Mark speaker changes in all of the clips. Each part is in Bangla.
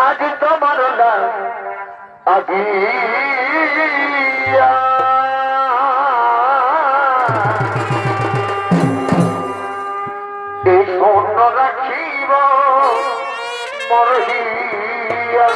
Speaker 1: আজ তোমার না আগিয়া এই স্বর্ণ রাখিব মরহিয়া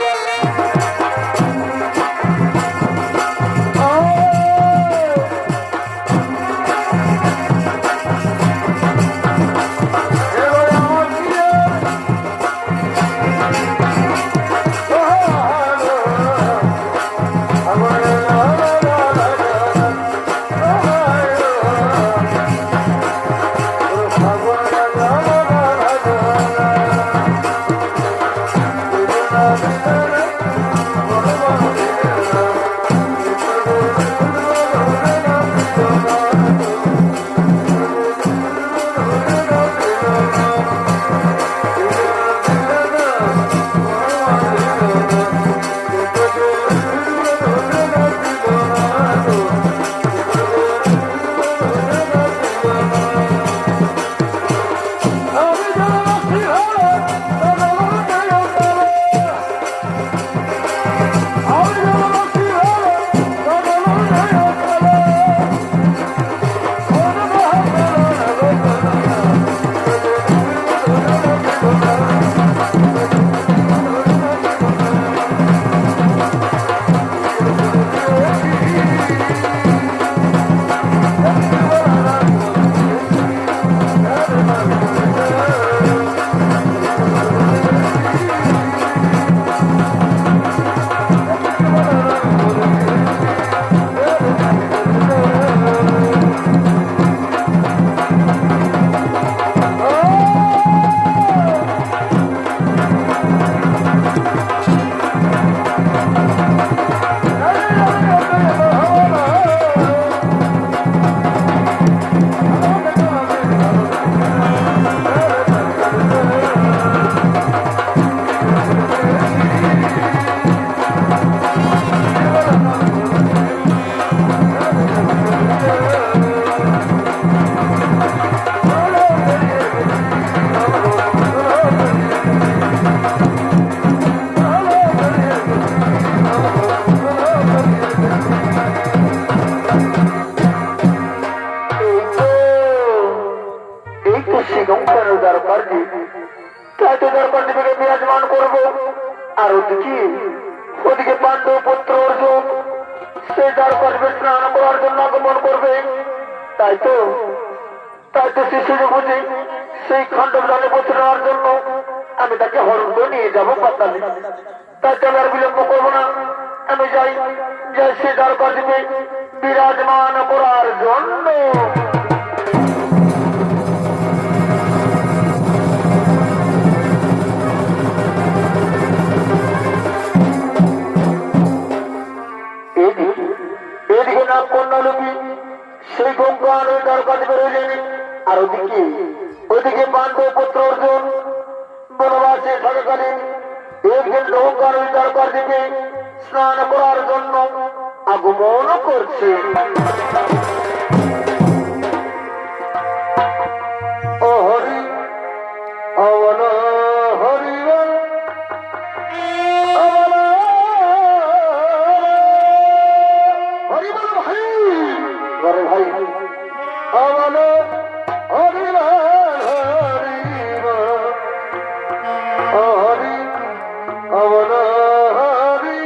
Speaker 1: বিরাজমান করব। আর ওদিকে পাণ্ডব পুত্র অর্জুন সেই দ্বারকার স্নান করার জন্য আগমন করবে। তাই তো শিশু বুঝি সেই খান্ডব জলে পৌঁছে নেওয়ার জন্য আমি তাকে হরণ করে নিয়ে যাবো পাতালে। তাই চলে আর বিলম্ব করবো না, আমি যাই সেই দ্বারকার বিরাজমান করার জন্য। এদিকে না কন্যালোকী সেই গঙ্গার ওই দ্বারকাতে বেরোলেন। আর ওদিকে পাণ্ডব পুত্র অর্জুন বনবাসে থাকাকালীন একদিন গঙ্গার ওই দ্বারকার দিকে স্নান করার জন্য আগমন করছে। ও হরি অবন হরি ভাই অবন হরি হরি অবন হরি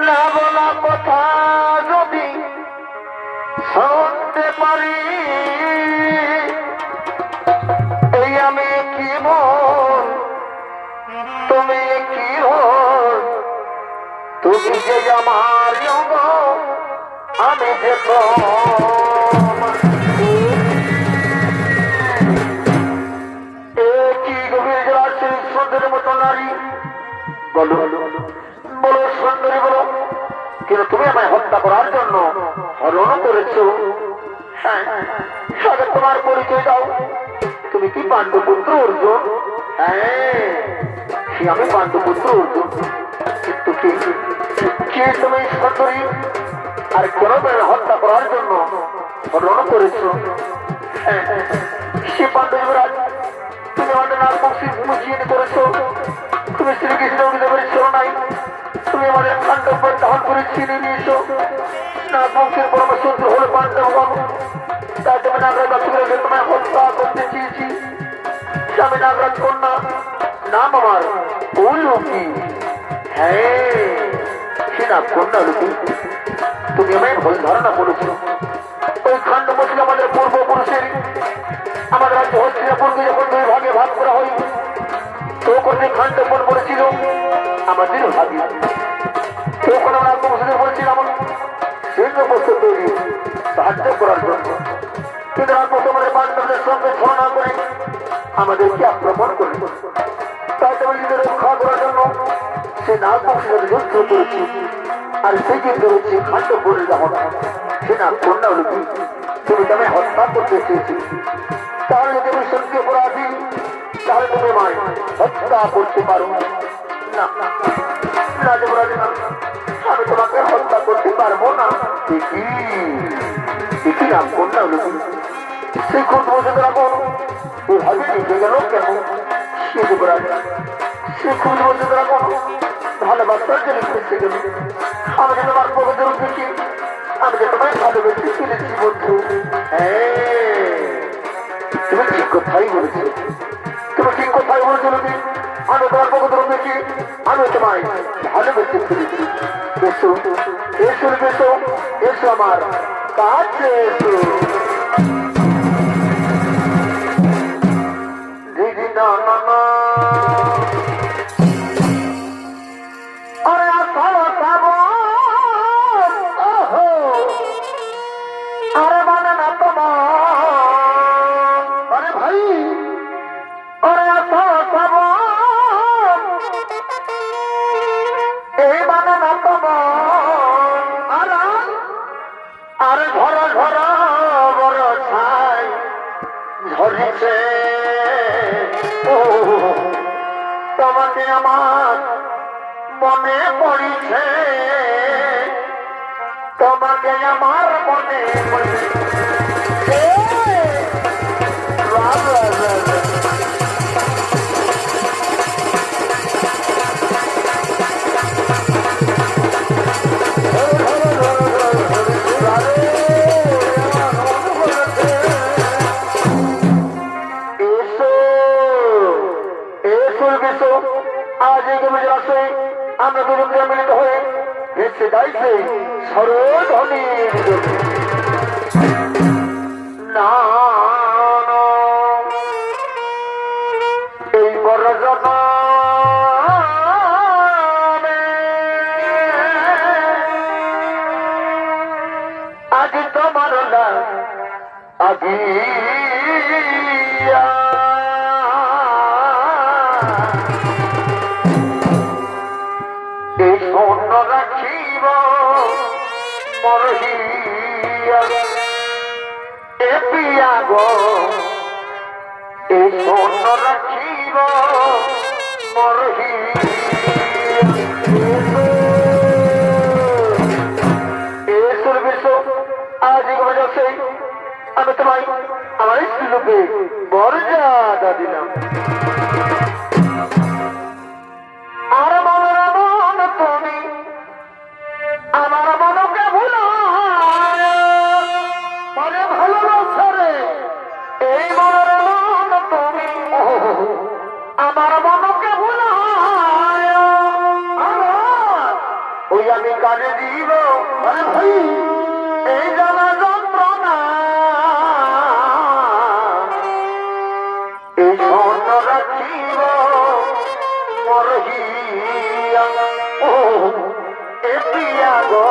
Speaker 1: না বলা কথা যদি শুনতে পারি, এই আমি কি মন তুমি কি হন, তুমি যে আমার অঙ্গ আমি যে কি গভীর জলাশয় সুন্দরের মতো নারী। বলো বলো সুন্দরী বলো, কিন্তু তুমি আমায় হত্যা করার জন্য হরণ করেছো। হ্যাঁ, আগে তোমার পরিচয় দাও। তুমি কি পাণ্ডুপুত্র অর্জুন? হ্যাঁ, আমি পাণ্ডুপুত্র অর্জুন। কিন্তু কে তুমি সুন্দরী, আর কেন তুমি হত্যা করার জন্য হরণ করেছো? হ্যাঁ, সে পাণ্ডু যুবরাজ, তুমি আমাদের নাম মুছিয়ে করেছো। তুমি শ্রীকৃষ্ণ দেবের নাই, তুমি আমাদের খান্ডব দহন করে ছিনিয়ে নিয়েছো। নাগবংশের পরম শত্রু হলো পাণ্ডবগণ, তাই তুমি নাগরাজ বাসুদেবকে তোমায় হত্যা করতে চেয়েছি। আমি নাগরাজ কন্যা, নাম আমার লুকি। হ্যাঁ, সে নাম কন্যা লুকি। তুমি আমায় ভুল ধারণা করেছো। ওই খান্ডব ছিল আমাদের পূর্বপুরুষের। আমাদের রাজ্য হস্তিনাপুরকে যখন দুই ভাগে ভাগ করা হয়, তো কোথায় খান্ডবন করেছিল আমাদের ভাগে, তখন আমরা আত্মবসুদের বলেছিলাম সিংহবস্ত্র তৈরি সাহায্য করার জন্য। কিন্তু আত্মসমাজের পাণ্ডবদের সঙ্গে ছলনা করে আমাদেরকে আক্রমণ করে, তাই তুমি নিজেদের রক্ষা করার জন্য সে নাগবংশের যুদ্ধ করেছি। আর সেই যুদ্ধ হচ্ছে খান্ডবনের যখন সে নাগ কন্যা হল কি, তুমি তাকে হত্যা করতে চেয়েছি। তাহলে যদি তুমি সত্যি অপরাধী, তাহলে তুমি মায় হত্যা করতে পারো না। আমি তোমাকে হত্যা করতে পারবো না। কি নাম কন্যা হল কি, সেই ক্ষুদ্র বসে রাখুন এভাবে লিখে গেল কেন? সে যুবরাজ, সে ক্ষুদ্র বসে রাখুন ভালোবাসার জন্য লিখতে গেল। আমি যে তোমার প্রকৃতির উদ্দেশ্যে, আমি যে তোমায় ভালোবেসে কিনেছি বন্ধু। তুমি ঠিক কথাই বলেছো, তুমি ঠিক কথাই বলেছো। আমি তোমার প্রকৃতির উদ্দেশ্যে, আমি তোমায় ভালোবেসে ফেলেছি। এসো এসো এসো এসো আমার কাছে এসো। দিদি না না না আরে আসালো পাবো, আরে মানে না তোমার, আরে ভাই আরে আসালো পাবো, এই মানে না তোমার। আরে ঘর ঘর বড় ছাই ঝরিছে, তোমাকে আমার মনে পড়িছে, তোমাকে আমার মনে পড়িছে। আজ এই গভীর রাতে আমরা দুজনকে মিলিত হয়ে ভেসে যাইছে সরোধনীর না এই বরজন আজ তোমার না আজি স্বর্ণ রাখিব মরহিয়া এ পিয়া গো, এই স্বর্ণ রাখিব মরহিয়া। আজ আমি তোমায় আমার স্ত্রীরূপে মর্যাদা দিলাম। আর মনের মন তুমি আমার মনকে ভুলো পরে ভালোবাসা রে, এই মনের মন তুমি আমার মনকে ভুলো আমি কানে দিব ভাই এই জানা যন্ত্রণা এই স্বর্ণ রাখিব মরহিয়া ও এ প্রিয়া গো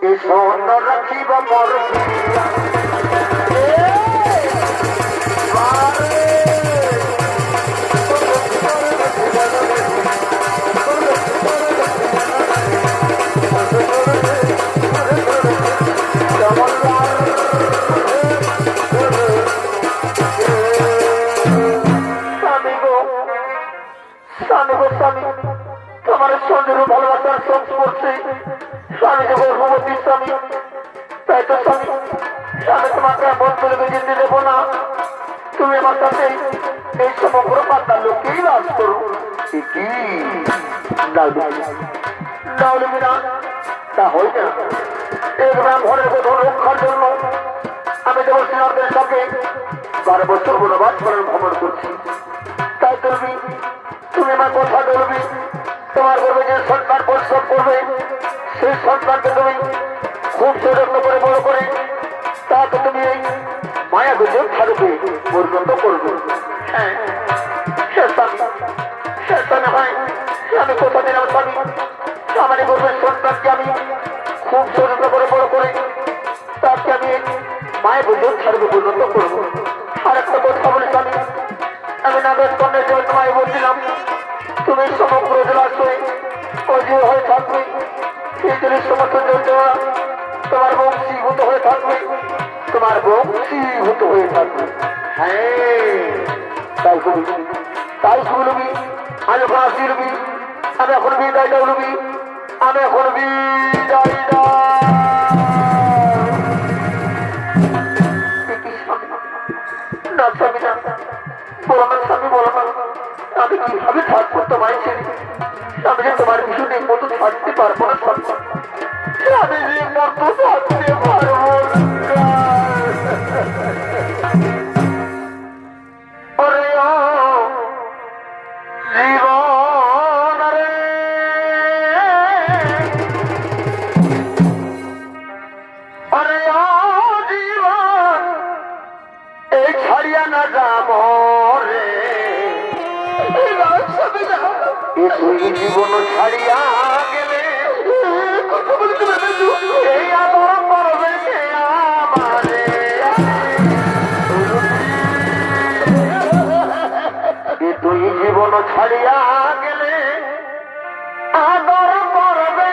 Speaker 1: এই স্বর্ণ রাখিব মরহিয়া তোমার সঙ্গে ভালোবাসার সংস্পর্শে স্বামী যে গর্ভবতী স্বামী তাই তো স্বামী আমি তোমাকে মন করে যেতে দেবো না তুমি আমার সাথে এই সমগ্র পাতার লোককেই বাস করো কি না তা হয় না এই ব্রাহ্মণের কথা রক্ষার জন্য আমি দেবো সিনারদের সাথে 12 বছর বনবাস করার ভ্রমণ করছি তাই তুমি আমার কথা বলবি তোমার গর্বে যে সন্তান পরিশ্রম করবে সেই সন্তানকে তুমি খুব যত্ন করে বড় করে তাকে তুমি এই মায়া গুজব থাকবে পরিণত করবে হ্যাঁ শেষে হয় আমি কথা দিলাম স্বামী আমার গর্বের সন্তানকে আমি খুব যত্ন করে বড় করে তাকে আমি মায়া গুজব থাকবে পরিণত করবো আর একটা কথা বলি স্বামী আমি নাগের কন্যা হিসেবে তোমায় বলছিলাম তুমি সমগ্র জলাশয়ে অজীব হয়ে থাকবে সেই জিনিস সমস্ত জল তোমার বংশীভূত হয়ে থাকবে তোমার বংশীভূত হয়ে থাকবে হ্যাঁ তাই শুনবি আমি এখন আসিলবি আমি এখন বিদায় যাবি আমি এখন বিদায় না স্বামী না বলো না স্বামী বলো না আমি কিভাবে থাকবো তোমায় ছেড়ে আমি যে তোমার ভীষণ মতো থাকতে পারবো না আমি যে মতো থাকতে পারবো জীবন ছাড়িয়া গেলে এই আদর করবে আমারে তুই জীবন ছাড়িয়া গেলে আদর করবে